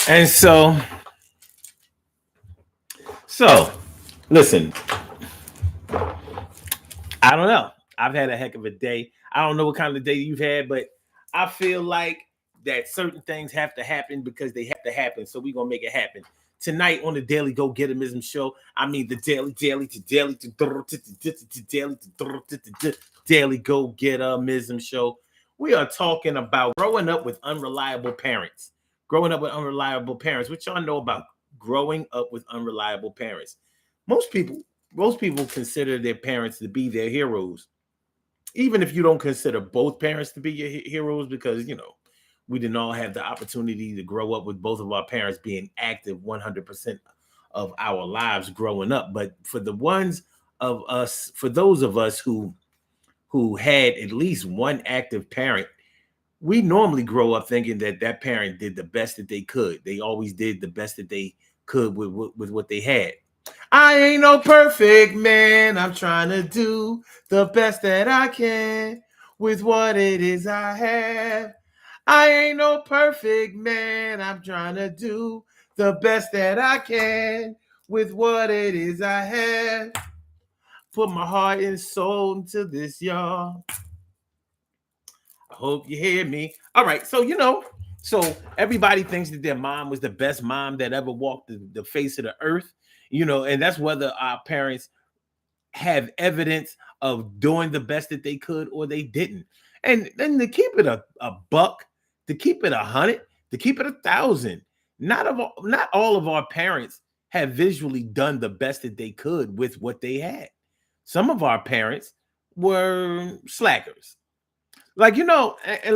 And so listen, I don't know. I've had a heck of a day. I don't know what kind of day you've had, but I feel like that certain things have to happen because they have to happen. So we're gonna make it happen. Tonight on the Daily Go Getimism show, I mean the Daily Go Getimism show. We are talking about growing up with unreliable parents. Growing up with unreliable parents. What y'all know about growing up with unreliable parents? Most people most people consider their parents to be their heroes, even if you don't consider both parents to be your heroes, because we didn't all have the opportunity to grow up with both of our parents being active 100% of our lives growing up. But for those of us who had at least one active parent, we normally grow up thinking that that parent did the best that they could. They always did the best that they could with what they had. I ain't no perfect man. I'm trying to do the best that I can with what it is I have. I ain't no perfect man. I'm trying to do the best that I can with what it is I have. Put my heart and soul into this, y'all. I hope you hear me. All right, so everybody thinks that their mom was the best mom that ever walked the face of the earth, and that's whether our parents have evidence of doing the best that they could or they didn't. And then to keep it a buck, to keep it 100, to keep it 1,000, not all of our parents have visually done the best that they could with what they had. Some of our parents were slackers. Like, and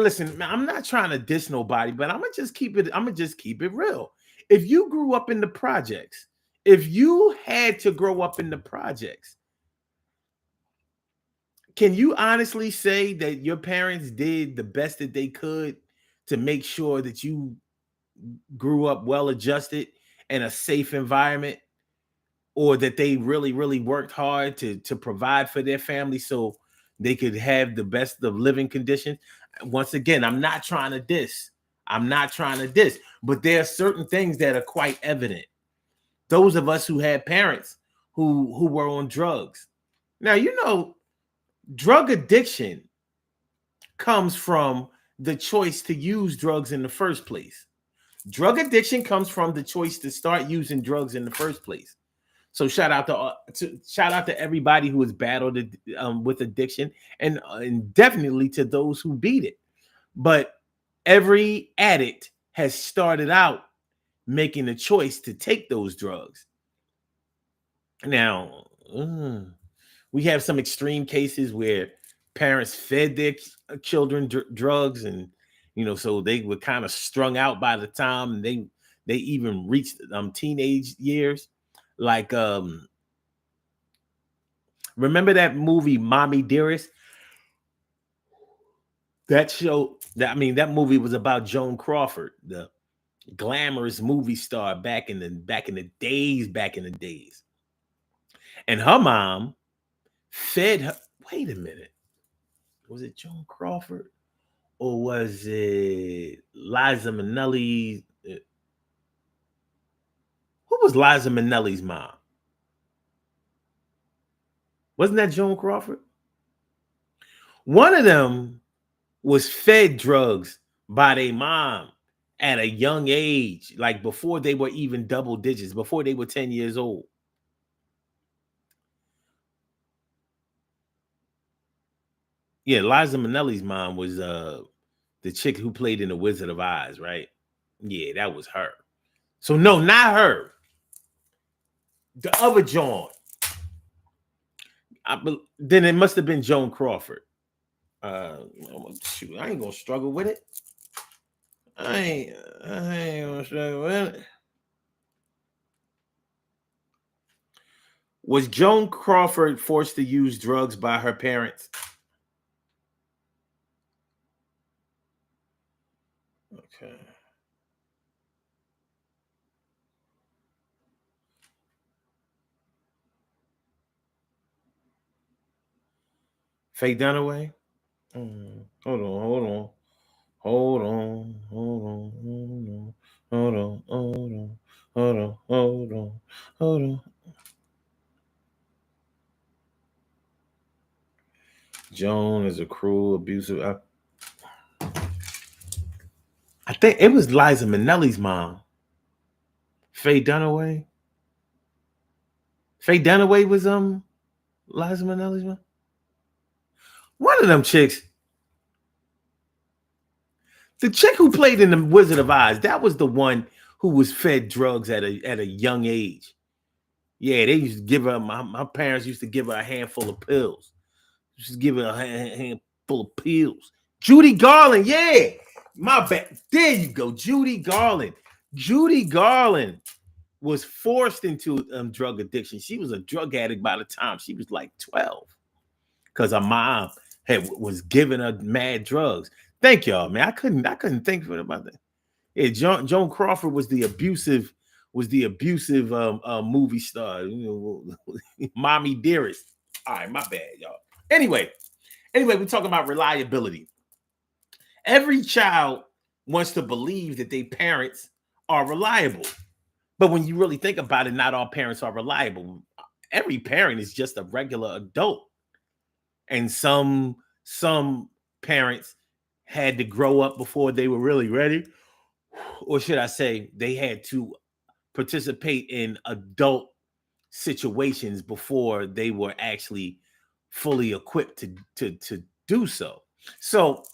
listen, man, I'm not trying to diss nobody, but I'm gonna just keep it real. If you grew up in the projects, if you had to grow up in the projects, can you honestly say that your parents did the best that they could to make sure that you grew up well adjusted in a safe environment, or that they really really worked hard to provide for their family so they could have the best of living conditions? Once again, I'm not trying to diss, but there are certain things that are quite evident. Those of us who had parents who were on drugs. Now, drug addiction comes from the choice to use drugs in the first place. Drug addiction comes from the choice to start using drugs in the first place. So shout out to everybody who has battled it, with addiction, and definitely to those who beat it. But every addict has started out making a choice to take those drugs. Now, we have some extreme cases where parents fed their children drugs, and so they were kind of strung out by the time they even reached teenage years. Like, remember that movie Mommy Dearest? That movie was about Joan Crawford, the glamorous movie star back in the days. And her mom fed her. Wait a minute. Was it Joan Crawford? Or was it Liza Minnelli? Who was Liza Minnelli's mom? Wasn't that Joan Crawford? One of them was fed drugs by their mom at a young age, like before they were even double digits, before they were 10 years old. Yeah, Liza Minnelli's mom was the chick who played in The Wizard of Oz, right? Yeah, that was her. So no, not her. The other Joan. Then it must have been Joan Crawford. Shoot, I ain't gonna struggle with it. I ain't gonna struggle with it. Was Joan Crawford forced to use drugs by her parents? Okay. Faye Dunaway? Hold on, hold on. Hold on, hold on, hold on, hold on. Joan is a cruel, abusive. I think it was Liza Minnelli's mom, Faye Dunaway. Faye Dunaway was Liza Minnelli's mom. One of them chicks. The chick who played in the Wizard of Oz, that was the one who was fed drugs at a young age. Yeah, they used to give her. My parents used to give her a handful of pills. Just give her a handful of pills. Judy Garland, yeah, my bad. There you go, Judy Garland. Judy Garland was forced into drug addiction. She was a drug addict by the time she was like 12, because her mom was giving her mad drugs. Thank y'all, man. I couldn't think about that. Yeah, Joan Crawford was the abusive movie star. Mommy Dearest. All right, my bad, y'all. Anyway, we're talking about reliability. Every child wants to believe that their parents are reliable. But when you really think about it, not all parents are reliable. Every parent is just a regular adult. And some parents had to grow up before they were really ready. Or should I say, they had to participate in adult situations before they were actually fully equipped to do so. So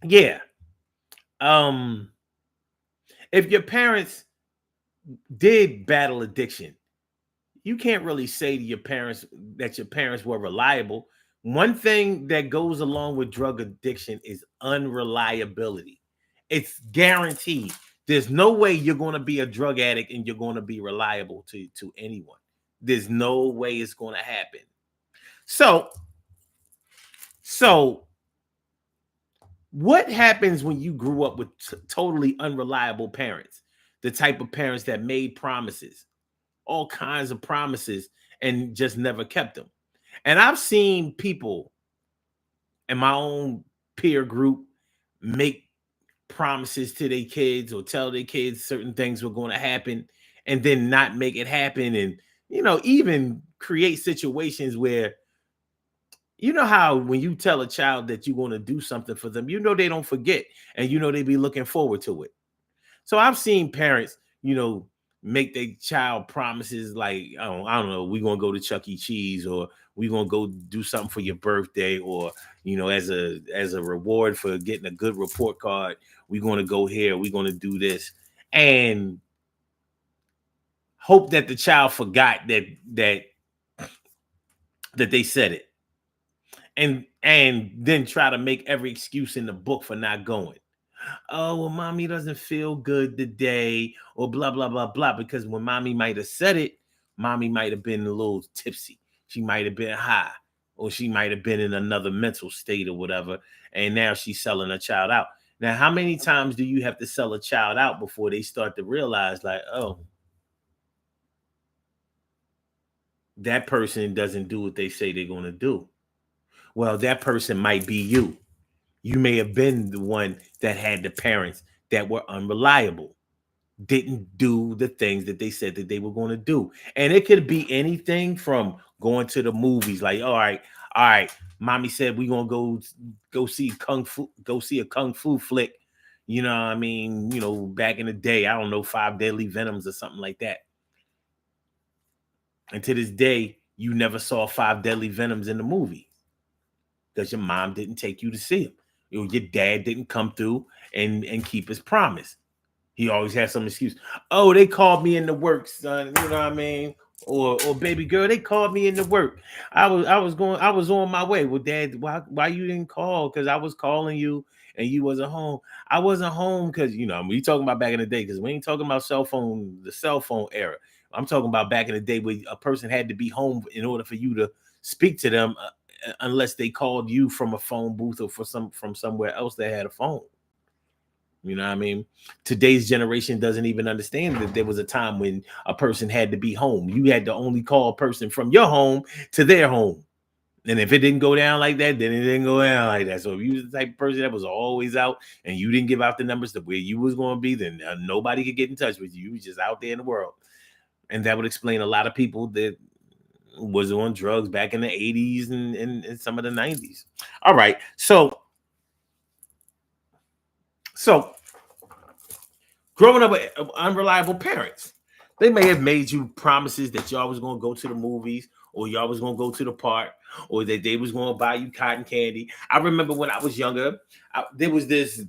yeah, if your parents did battle addiction, you can't really say to your parents that your parents were reliable. One thing that goes along with drug addiction is unreliability. It's guaranteed. There's no way you're going to be a drug addict and you're going to be reliable to anyone. There's no way it's going to happen. So what happens when you grew up with totally unreliable parents? The type of parents that made promises, all kinds of promises, and just never kept them. And I've seen people in my own peer group make promises to their kids or tell their kids certain things were going to happen and then not make it happen. And, even create situations where, how when you tell a child that you want to do something for them, they don't forget, and they be looking forward to it. So I've seen parents, make their child promises like, I don't know, we're gonna go to Chuck E. Cheese, or we're gonna go do something for your birthday, or as a reward for getting a good report card, we're gonna go here, we're gonna do this, and hope that the child forgot that they said it, and then try to make every excuse in the book for not going. Oh, well, mommy doesn't feel good today, or blah, blah, blah, blah. Because when mommy might have said it, mommy might have been a little tipsy. She might have been high, or she might have been in another mental state or whatever. And now she's selling a child out. Now, how many times do you have to sell a child out before they start to realize, like, oh, that person doesn't do what they say they're going to do? Well, that person might be you. You may have been the one that had the parents that were unreliable, didn't do the things that they said that they were going to do. And it could be anything from going to the movies, like, all right, mommy said we're gonna go see a kung fu flick. You know what I mean? Back in the day, I don't know, Five Deadly Venoms or something like that. And to this day, you never saw Five Deadly Venoms in the movie because your mom didn't take you to see them. Your dad didn't come through and keep his promise. He always has some excuse. Oh, they called me into work, son. You know what I mean? Or baby girl, they called me into work. I was on my way. Well, dad, why you didn't call? Because I was calling you and you wasn't home. I wasn't home because we talking about back in the day, because we ain't talking about the cell phone era. I'm talking about back in the day where a person had to be home in order for you to speak to them, unless they called you from a phone booth or from somewhere else that had a phone. You know what I mean? Today's generation doesn't even understand that there was a time when a person had to be home. You had to only call a person from your home to their home. And if it didn't go down like that, then it didn't go down like that. So if you was the type of person that was always out and you didn't give out the numbers to where you was going to be, then nobody could get in touch with you. You was just out there in the world. And that would explain a lot of people that was on drugs back in the 80s and some of the 90s. All right. So growing up with unreliable parents, they may have made you promises that y'all was going to go to the movies, or y'all was going to go to the park, or that they was going to buy you cotton candy. I remember when I was younger, there was this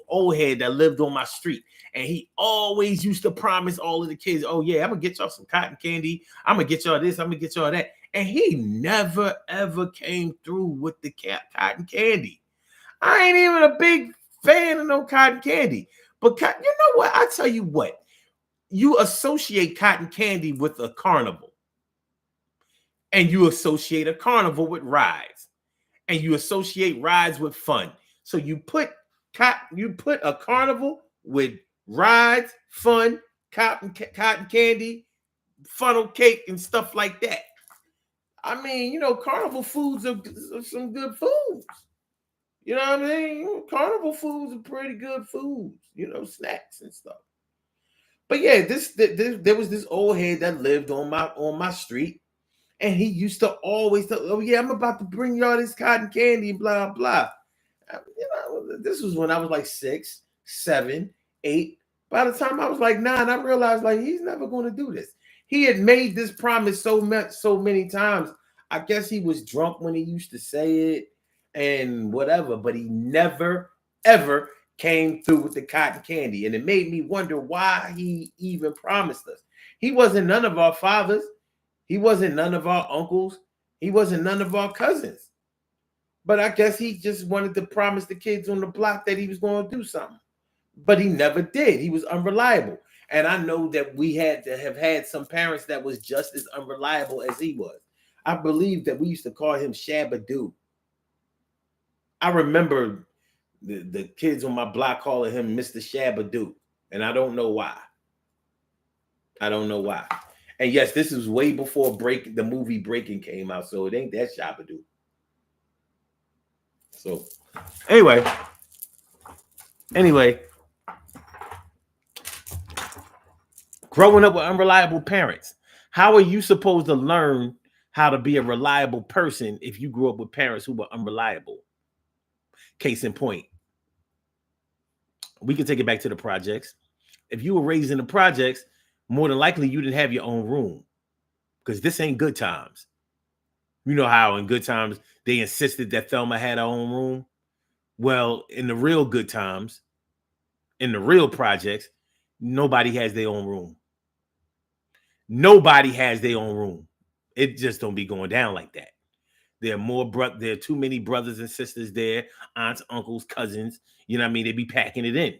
old head that lived on my street, and he always used to promise all of the kids, "Oh yeah, I'm gonna get y'all some cotton candy. I'm gonna get y'all this. I'm gonna get y'all that." And he never ever came through with the cotton candy. I ain't even a big fan of no cotton candy. But you know what? I tell you what, you associate cotton candy with a carnival, and you associate a carnival with rides, and you associate rides with fun. So you put a carnival with rides, fun, cotton candy, funnel cake, and stuff like that. I mean, carnival foods are some good foods. You know what I mean? Carnival foods are pretty good foods, snacks and stuff. But yeah, there was this old head that lived on my street, and he used to always tell, "Oh yeah, I'm about to bring y'all this cotton candy, blah blah." This was when I was like 6, 7, 8. By the time I was like 9, I realized like he's never going to do this. He had made this promise so many times. I guess he was drunk when he used to say it and whatever, but he never ever came through with the cotton candy. And it made me wonder why he even promised us. He wasn't none of our fathers. He wasn't none of our uncles. He wasn't none of our cousins. But I guess he just wanted to promise the kids on the block that he was going to do something. But he never did. He was unreliable. And I know that we had to have had some parents that was just as unreliable as he was. I believe that we used to call him Shabadoo. I remember the kids on my block calling him Mr. Shabadoo. And I don't know why. I don't know why. And yes, this is way before the movie Breaking came out. So it ain't that Shabadoo. So anyway, growing up with unreliable parents, how are you supposed to learn how to be a reliable person if you grew up with parents who were unreliable? Case in point, we can take it back to the projects. If you were raised in the projects, more than likely you didn't have your own room, because this ain't Good Times. You know how in Good Times they insisted that Thelma had her own room? Well, in the real Good Times, in the real projects, nobody has their own room. Nobody has their own room. It just don't be going down like that. There are too many brothers and sisters there, aunts, uncles, cousins. You know what I mean? They be packing it in.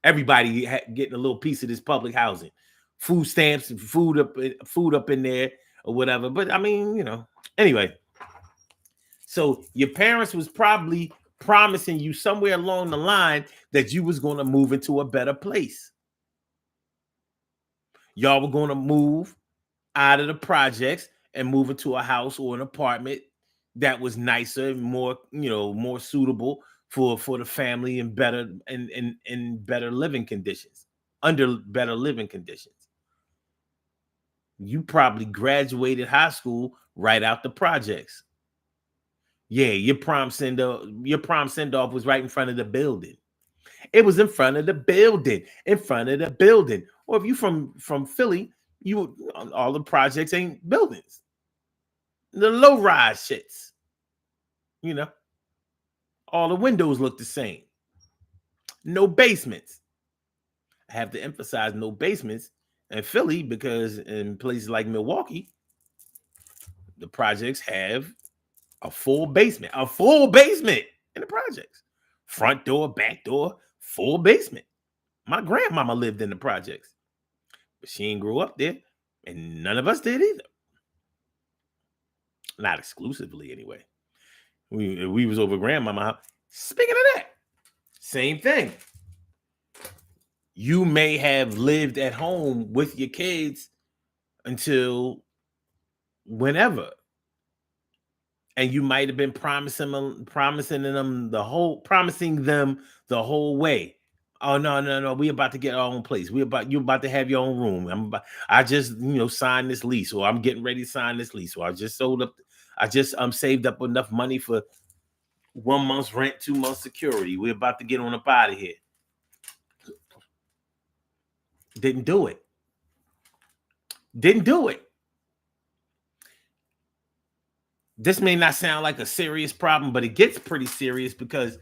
Everybody getting a little piece of this public housing, food stamps, and food up in there or whatever. But I mean, anyway. So your parents was probably promising you somewhere along the line that you was going to move into a better place. Y'all were going to move out of the projects and move into a house or an apartment that was nicer, more suitable for the family and better and better living conditions, under better living conditions. You probably graduated high school right out the projects. Yeah, your prom send off was right in front of the building. It was in front of the building, Or if you from Philly, all the projects ain't buildings. The low rise shits, all the windows look the same. No basements. I have to emphasize no basements in Philly, because in places like Milwaukee, the projects have a full basement in the projects. Front door, back door, full basement. My grandmama lived in the projects, but she ain't grew up there, and none of us did either. Not exclusively, anyway. We was over grandmama house. Speaking of that, same thing. You may have lived at home with your kids until whenever, and you might have been promising them the whole way. Oh no, no, no. We about to get our own place. You about to have your own room. I just, signed this lease, or I'm getting ready to sign this lease. Or I just sold up, I just saved up enough money for 1 month's rent, 2 months security. We're about to get on up out of here. Didn't do it. Didn't do it. This may not sound like a serious problem, but it gets pretty serious because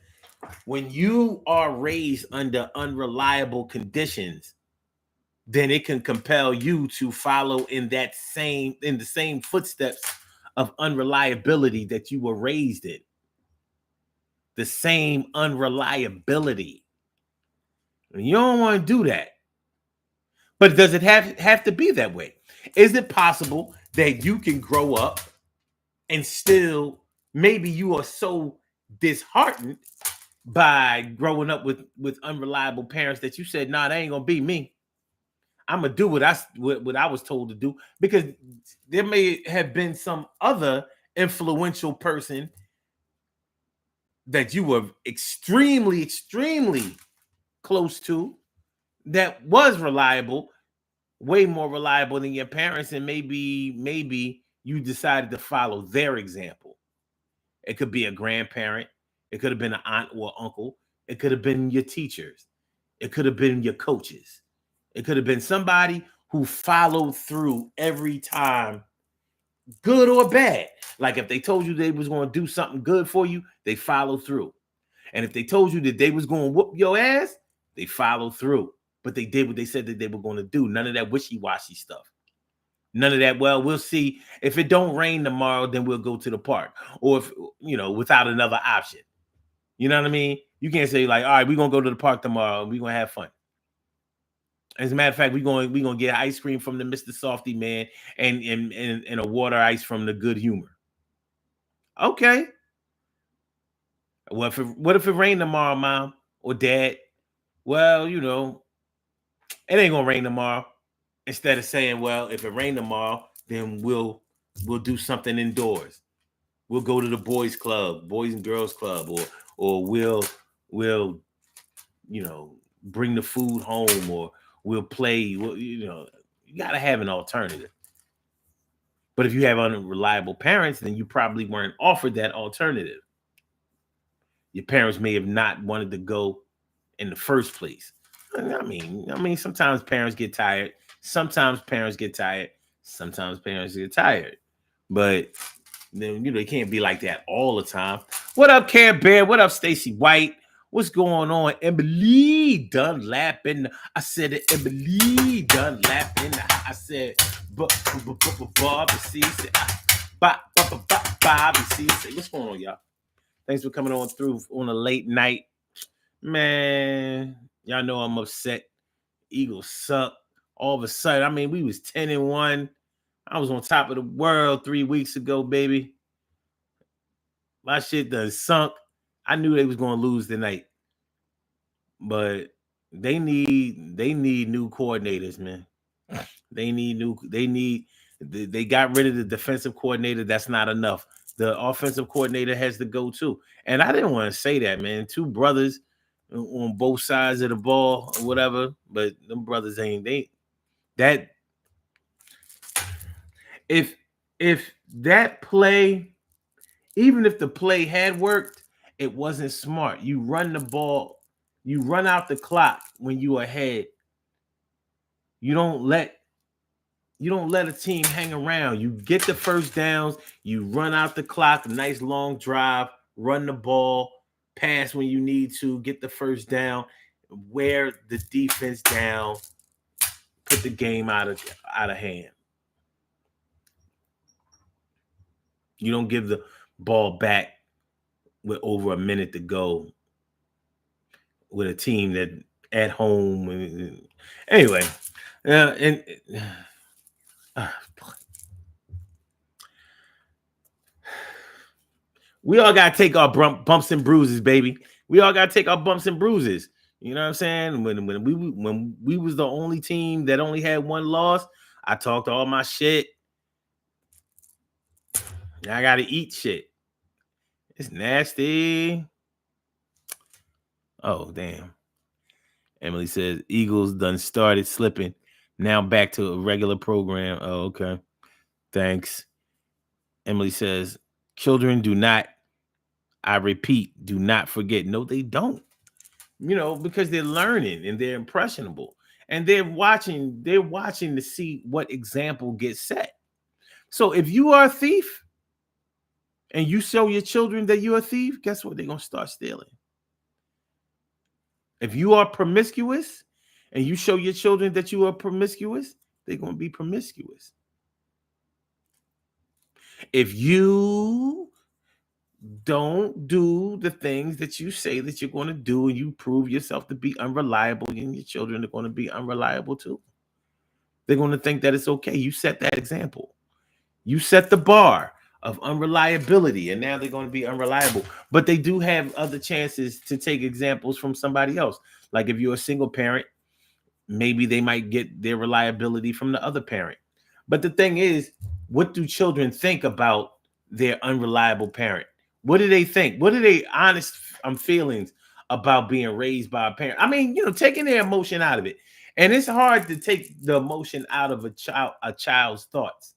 when you are raised under unreliable conditions, then it can compel you to follow in the same footsteps of unreliability that you were raised in. The same unreliability. You don't want to do that. But does it have to be that way? Is it possible that you can grow up and still, maybe you are so disheartened by growing up with unreliable parents that you said, "Nah, that ain't gonna be me. I'm gonna do what I was told to do," because there may have been some other influential person that you were extremely, extremely close to that was reliable, way more reliable than your parents, and maybe you decided to follow their example. It could be a grandparent, it could have been an aunt or uncle, it could have been your teachers, it could have been your coaches, it could have been somebody who followed through every time, good or bad. Like if they told you they was going to do something good for you, they followed through. And if they told you that they was going to whoop your ass, they followed through. But they did what they said that they were going to do. None of that wishy-washy stuff. None of that, well, we'll see. If it don't rain tomorrow, then we'll go to the park. Or if, without another option. You know what I mean? You can't say like, all right, we're going to go to the park tomorrow and we're going to have fun. As a matter of fact, we're gonna get ice cream from the Mr. Softy man and a water ice from the Good Humor. Okay. What if it rained tomorrow, mom or dad? Well, it ain't gonna rain tomorrow. Instead of saying, well, if it rain tomorrow, then we'll do something indoors. We'll go to the boys club, boys and girls club, or we'll bring the food home, or we'll play. You gotta have an alternative. But if you have unreliable parents, then you probably weren't offered that alternative. Your parents may have not wanted to go in the first place. Sometimes parents get tired. Sometimes parents get tired. Sometimes parents get tired. But then it can't be like that all the time. What up, Care Bear? What up, Stacy White? What's going on? Emily Dunlap in I said it, Emily Dunlap in I said Bobby C. Bobby C. What's going on, y'all? Thanks for coming on through on a late night. Man, y'all know I'm upset. Eagles suck. All of a sudden, we was 10-1. I was on top of the world 3 weeks ago, baby. My shit done sunk. I knew they was gonna lose tonight, but they need new coordinators, man. They got rid of the defensive coordinator. That's not enough. The offensive coordinator has to go too. And I didn't want to say that, man. Two brothers on both sides of the ball or whatever, but them brothers ain't they that if that play, even if the play had worked, it wasn't smart. You run the ball, you run out the clock when you ahead. You don't let a team hang around. You get the first downs, you run out the clock, a nice long drive, run the ball, pass when you need to, get the first down, wear the defense down, put the game out of hand. You don't give the ball back with over a minute to go with a team that at home. Anyway, we all gotta take our bumps and bruises, baby. We all gotta take our bumps and bruises. You know what I'm saying? When we was the only team that only had one loss, I talked all my shit. Now I gotta eat shit. It's nasty. Oh damn. Emily says, Eagles done started slipping. Now back to a regular program. Oh, okay. Thanks. Emily says, children do not, I repeat, do not forget. No, they don't. Because they're learning and they're impressionable. And they're watching to see what example gets set. So if you are a thief and you show your children that you're a thief, guess what? They're gonna start stealing. If you are promiscuous and you show your children that you are promiscuous, they're going to be promiscuous. If you don't do the things that you say that you're going to do and you prove yourself to be unreliable, and your children are going to be unreliable too. They're going to think that it's okay. You set that example. You set the bar of unreliability, and now they're going to be unreliable. But they do have other chances to take examples from somebody else. Like if you're a single parent, maybe they might get their reliability from the other parent. But the thing is, what do children think about their unreliable parent? What do they think? What are they honest feelings about being raised by a parent? I mean, taking their emotion out of it. And it's hard to take the emotion out of a child's thoughts.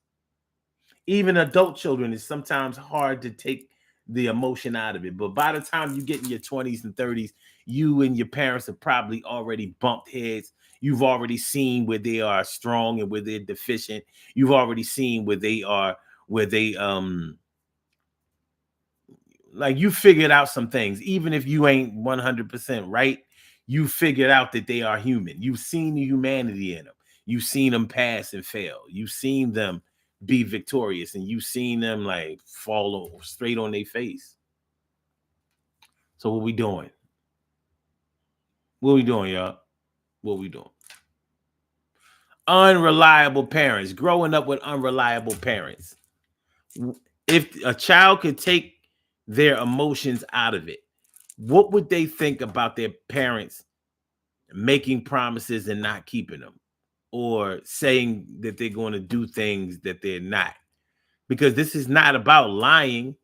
Even adult children, is sometimes hard to take the emotion out of it. But by the time you get in your 20s and 30s, you and your parents have probably already bumped heads. You've already seen where they are strong and where they're deficient. You've already seen where they like, you figured out some things. Even if you ain't 100% right, you figured out that they are human. You've seen the humanity in them. You've seen them pass and fail. You've seen them be victorious, and you've seen them like fall straight on their face. So what we doing? What we doing, y'all? What we doing? Unreliable parents. Growing up with unreliable parents. If a child could take their emotions out of it, what would they think about their parents making promises and not keeping them, or saying that they're going to do things that they're not? Because this is not about lying.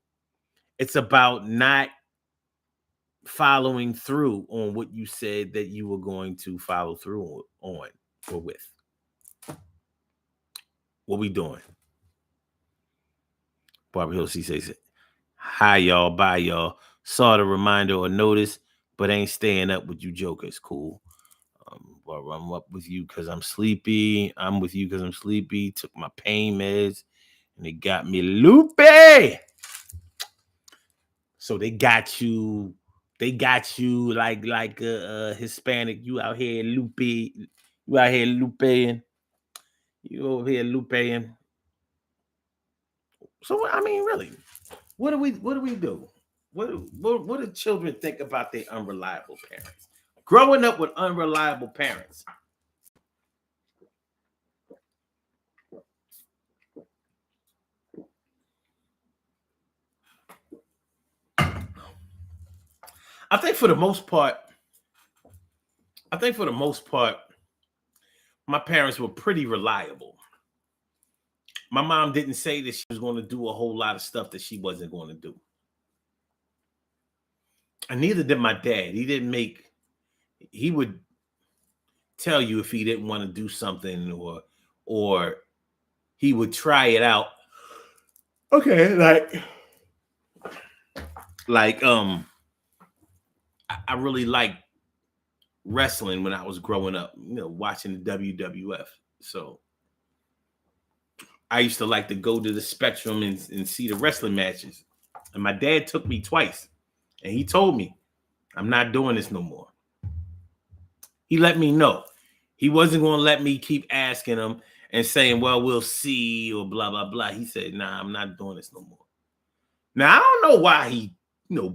It's about not following through on what you said that you were going to follow through on or with. What we doing? Barbara Hill, she says, hi, y'all. Bye, y'all. Saw the reminder or notice, but ain't staying up with you jokers. Cool. Barbara, I'm up with you because I'm sleepy. I'm with you because I'm sleepy. Took my pain meds and they got me loopy. So they got you like a Hispanic. You out here loopy. You out here looping. You over here looping. So I mean, really, what do we do? What do children think about their unreliable parents? Growing up with unreliable parents. I think for the most part, my parents were pretty reliable. My mom didn't say that she was going to do a whole lot of stuff that she wasn't going to do. And neither did my dad. He would tell you if he didn't want to do something, or he would try it out. Okay, like I really liked wrestling when I was growing up, watching the WWF. So I used to like to go to the Spectrum and see the wrestling matches. And my dad took me twice, and he told me, I'm not doing this no more. He let me know. He wasn't going to let me keep asking him and saying, well, we'll see, or blah, blah, blah. He said, nah, I'm not doing this no more. Now, I don't know why he,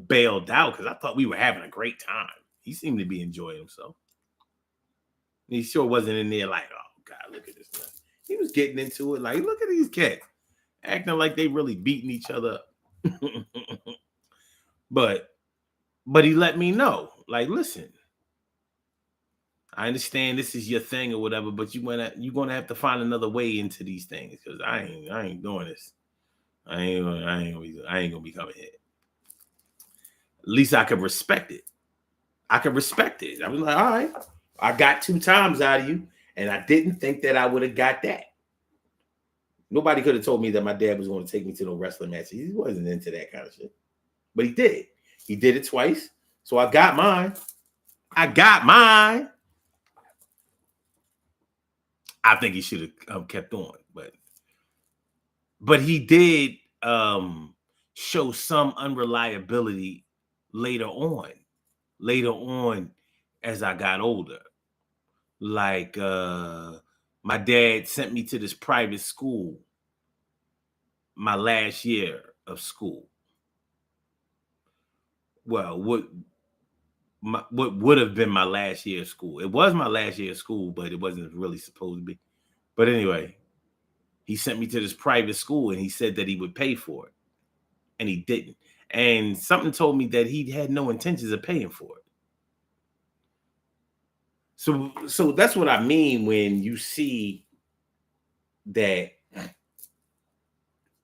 bailed out, because I thought we were having a great time. He seemed to be enjoying himself. He sure wasn't in there like, oh, God, look at this man. He was getting into it like, look at these cats, acting like they really beating each other up. But he let me know, like, listen, I understand this is your thing or whatever, but you're gonna have to find another way into these things, because I ain't doing this. I ain't gonna be coming here. At least I could respect it. I was like, all I got 2 times out of you, and I didn't think that I would have got that. Nobody could have told me that my dad was going to take me to no wrestling matches. He wasn't into that kind of shit. But he did. He did it twice. So I got mine. I got mine. I think he should have kept on, but he did show some unreliability later on. Later on, as I got older, like my dad sent me to this private school my last year of school. Well, what would have been my last year of school? It was my last year of school, but it wasn't really supposed to be. But anyway, he sent me to this private school, and he said that he would pay for it, and he didn't. And something told me that he had no intentions of paying for it. So that's what I mean when you see that,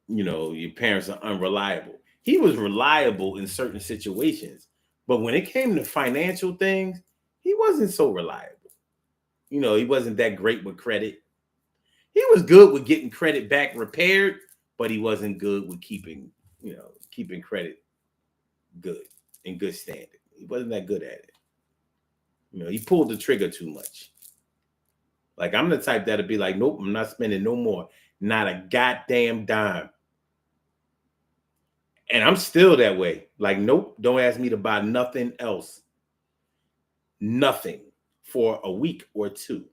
you know, your parents are unreliable. He was reliable in certain situations, but when it came to financial things, he wasn't so reliable. You know, he wasn't that great with credit. He was good with getting credit back repaired, but he wasn't good with keeping credit good, in good standing. He wasn't that good at it. You know, he pulled the trigger too much. Like, I'm the type that'd be like, nope, I'm not spending no more. Not a goddamn dime. And I'm still that way. Like, nope, don't ask me to buy nothing else. Nothing for a week or two.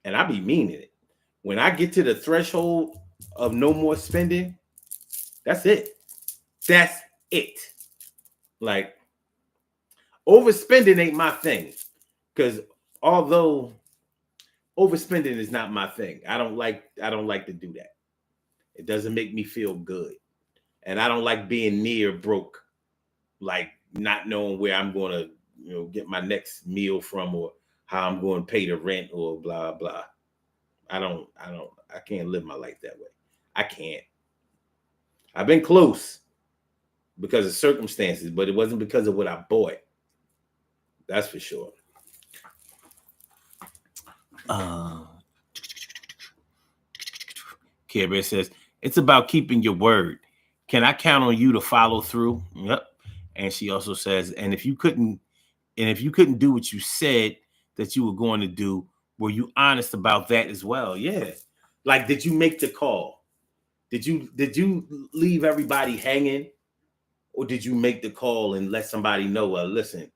And I be meaning it. When I get to the threshold of no more spending, that's it. That's it. Like, overspending ain't my thing. Because although overspending is not my thing, I don't like to do that. It doesn't make me feel good. And I don't like being near broke, like not knowing where I'm going to, you know, get my next meal from, or how I'm going to pay the rent, or blah blah. I can't live my life that way. I can't. I've been close because of circumstances, but it wasn't because of what I bought. That's for sure. Care Bear says, it's about keeping your word. Can I count on you to follow through? Yep. And she also says, and if you couldn't do what you said that you were going to do, were you honest about that as well? Yeah. Like, did you make the call? Did you leave everybody hanging? Or did you make the call and let somebody know, well, listen,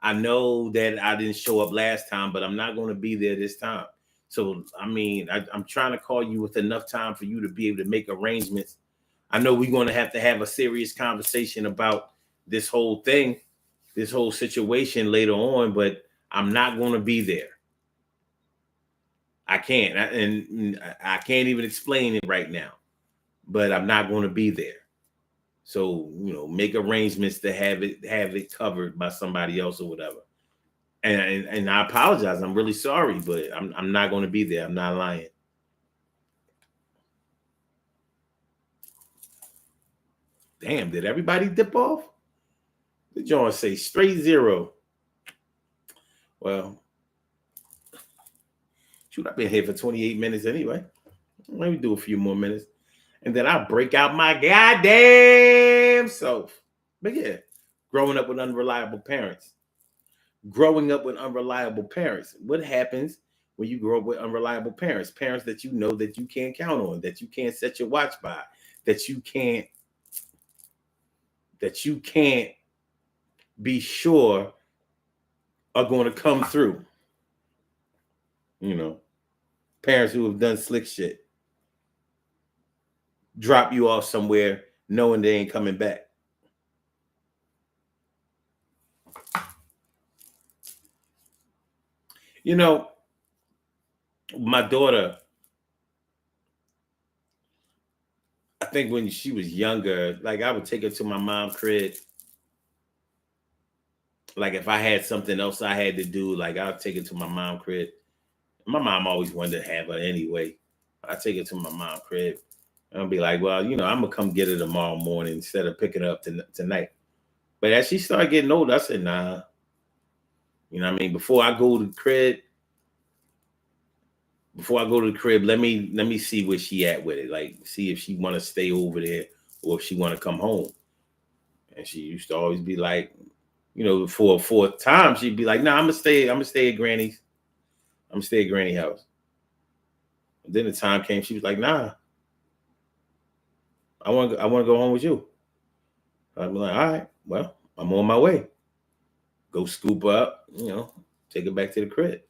I know that I didn't show up last time, but I'm not going to be there this time. So, I mean, I'm trying to call you with enough time for you to be able to make arrangements. I know we're going to have a serious conversation about this whole thing, this whole situation later on, but I'm not going to be there. I can't. And I can't even explain it right now, but I'm not going to be there. So, you know, make arrangements to have it covered by somebody else or whatever. And I apologize. I'm really sorry, but I'm not going to be there. I'm not lying. Damn, did everybody dip off? The John say straight zero. Well, shoot, I've been here for 28 minutes anyway. Let me do a few more minutes. And then I'll break out my goddamn self. But yeah, growing up with unreliable parents. What happens when you grow up with unreliable parents? Parents that you know that you can't count on, that you can't set your watch by, that you can't be sure are going to come through. You know, parents who have done slick shit. Drop you off somewhere knowing they ain't coming back. You know, my daughter, I think when she was younger, like, I would take her to my mom's crib. Like, if I had something else I had to do, like, I'll take her to my mom's crib. My mom always wanted to have her anyway. I take her to my mom's crib. And I'll be like, well, you know, I'm going to come get her tomorrow morning instead of picking her up tonight. But as she started getting older, I said, nah. You know what I mean? Before I go to the crib, let me see where she at with it. Like, see if she want to stay over there or if she want to come home. And she used to always be like, for a fourth time, she'd be like, "Nah, I'm gonna stay at Granny's. I'm gonna stay at Granny house." And then the time came, she was like, "Nah, I want to go home with you." I'd be like, "All right, well, I'm on my way." Go scoop her up, take her back to the crib.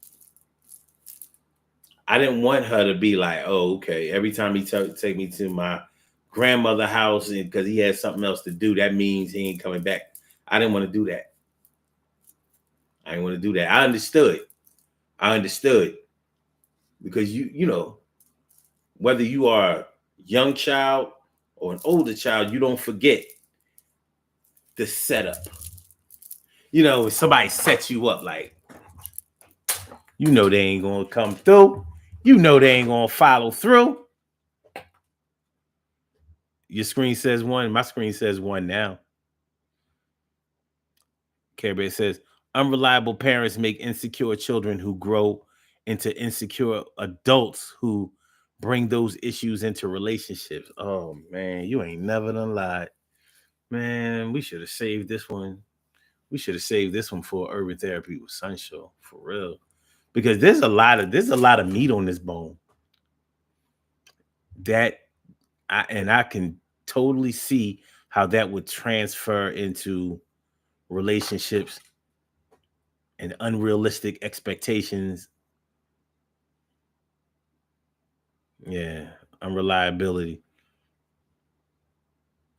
I didn't want her to be like, "Oh, okay." Every time he take me to my grandmother house, and because he has something else to do, that means he ain't coming back. I didn't want to do that. I didn't want to do that. I understood. Because whether you are a young child or an older child, you don't forget the setup. If somebody sets you up, like, they ain't gonna come through. They ain't gonna follow through. Your screen says one. My screen says one now. Care Bear says, unreliable parents make insecure children who grow into insecure adults who bring those issues into relationships. Oh, man, you ain't never done lied. Man, we should have saved this one. We should have saved this one for Urban Therapy with Sun Show, for real. Because there's a lot of meat on this bone. I can totally see how that would transfer into relationships and unrealistic expectations. Yeah, unreliability.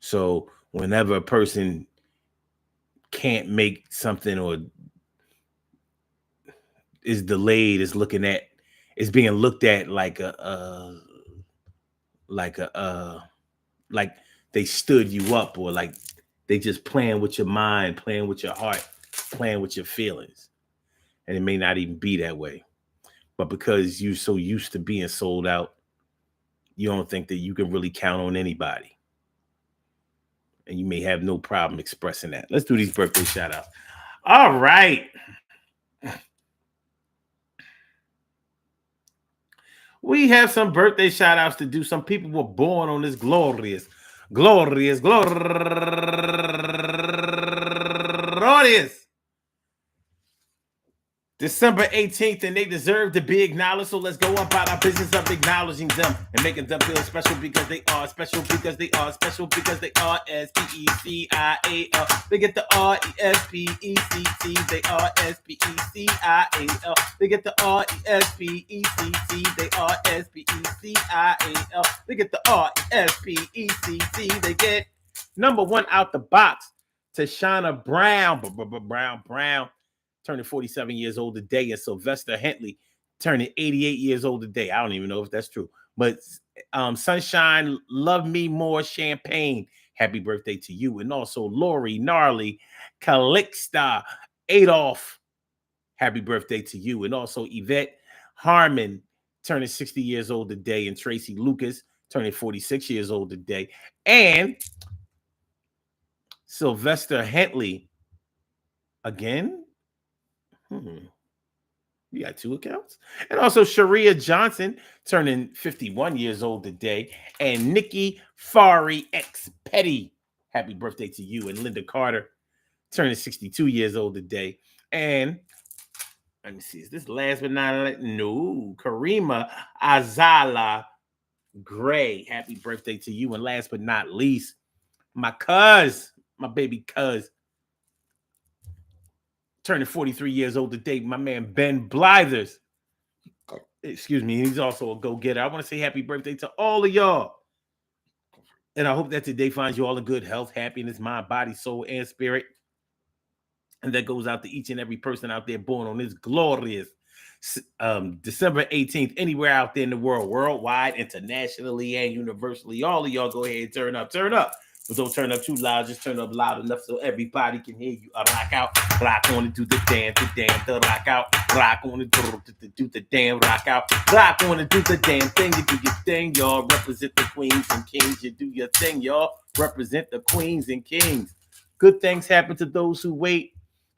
So whenever a person can't make something or is delayed, is being looked at like like a like they stood you up, or like they just playing with your mind, playing with your heart, playing with your feelings. And it may not even be that way. But because you're so used to being sold out, you don't think that you can really count on anybody. And you may have no problem expressing that. Let's do these birthday shout outs. All right. We have some birthday shout outs to do. Some people were born on this glorious December 18th, and they deserve to be acknowledged. So let's go about our business of acknowledging them and making them feel special because they are special, because they are special, because they are SPECIAL. They get the RESPECT. They are SPECIAL. They get the RESPECT. They are SPECIAL. They get the RESPECT. They get number one out the box, Tashana Brown. Turning 47 years old today, and Sylvester Hentley turning 88 years old today. I don't even know if that's true. But Sunshine, Love Me More Champagne, happy birthday to you. And also Lori, Gnarly, Calixta, Adolf, happy birthday to you. And also Yvette Harmon, turning 60 years old today. And Tracy Lucas, turning 46 years old today. And Sylvester Hentley, again? You got two accounts. And also Sharia Johnson turning 51 years old today. And Nikki Fari X Petty, happy birthday to you. And Linda Carter turning 62 years old today. And let me see, is this last but not no, Karima Azala Gray, happy birthday to you. And last but not least, my baby cuz, turning 43 years old today, my man Ben Blithers. Excuse me, he's also a go-getter. I want to say happy birthday to all of y'all. And I hope that today finds you all in good health, happiness, mind, body, soul, and spirit. And that goes out to each and every person out there born on this glorious December 18th, anywhere out there in the world, worldwide, internationally, and universally. All of y'all go ahead and turn up. But don't turn up too loud. Just turn up loud enough so everybody can hear you. Rock out, rock on and do the damn, the rock out, rock on and do the damn, rock out, rock on and do the damn thing. You do your thing, y'all. Represent the queens and kings. You do your thing, y'all. Represent the queens and kings. Good things happen to those who wait.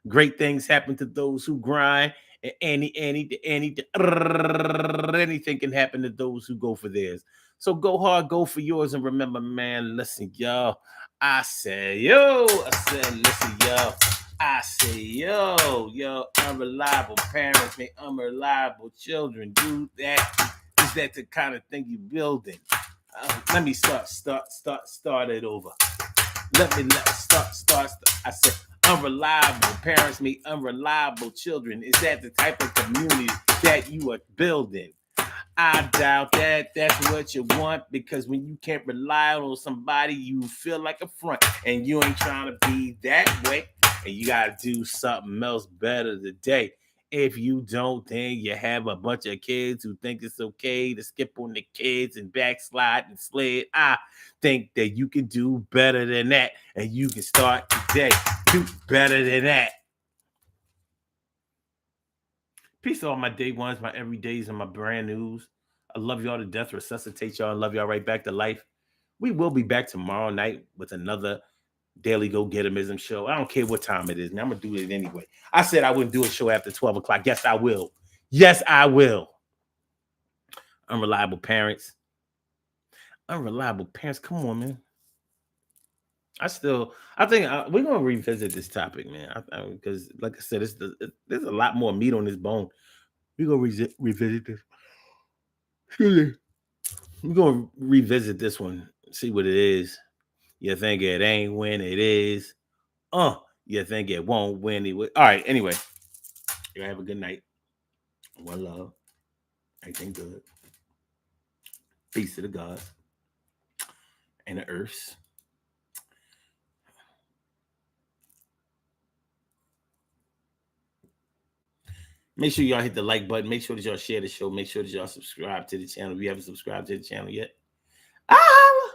Great things happen to those who grind. And anything can happen to those who go for theirs. So go hard, go for yours, and remember, man. Listen, yo. I said, yo. I said, listen, yo. I say, yo, unreliable parents make unreliable children. Do that. Is that the kind of thing you building? Let me start it over. Let start. I said unreliable parents make unreliable children. Is that the type of community that you are building? I doubt that that's what you want, because when you can't rely on somebody, you feel like a front, and you ain't trying to be that way. And you got to do something else better today. If you don't, then you have a bunch of kids who think it's okay to skip on the kids and backslide and slid. I think that you can do better than that, and you can start today. Do better than that. Peace to all my day ones, my everydays, and my brand news. I love y'all to death. Resuscitate y'all. I love y'all right back to life. We will be back tomorrow night with another Daily Go Getimism show. I don't care what time it is. Man, I'm going to do it anyway. I said I wouldn't do a show after 12 o'clock. Yes, I will. Yes, I will. Unreliable parents. Unreliable parents. Come on, man. I think we're going to revisit this topic, man. Because, like I said, there's a lot more meat on this bone. We're going to revisit this. Excuse me. We're gonna revisit this one, see what it is. You think it ain't when it is. You think it won't win it. All right, anyway. You have a good night. One love. Everything good. Peace to the gods and the earths. Make sure y'all hit the like button. Make sure that y'all share the show. Make sure that y'all subscribe to the channel if you haven't subscribed to the channel yet. Ah!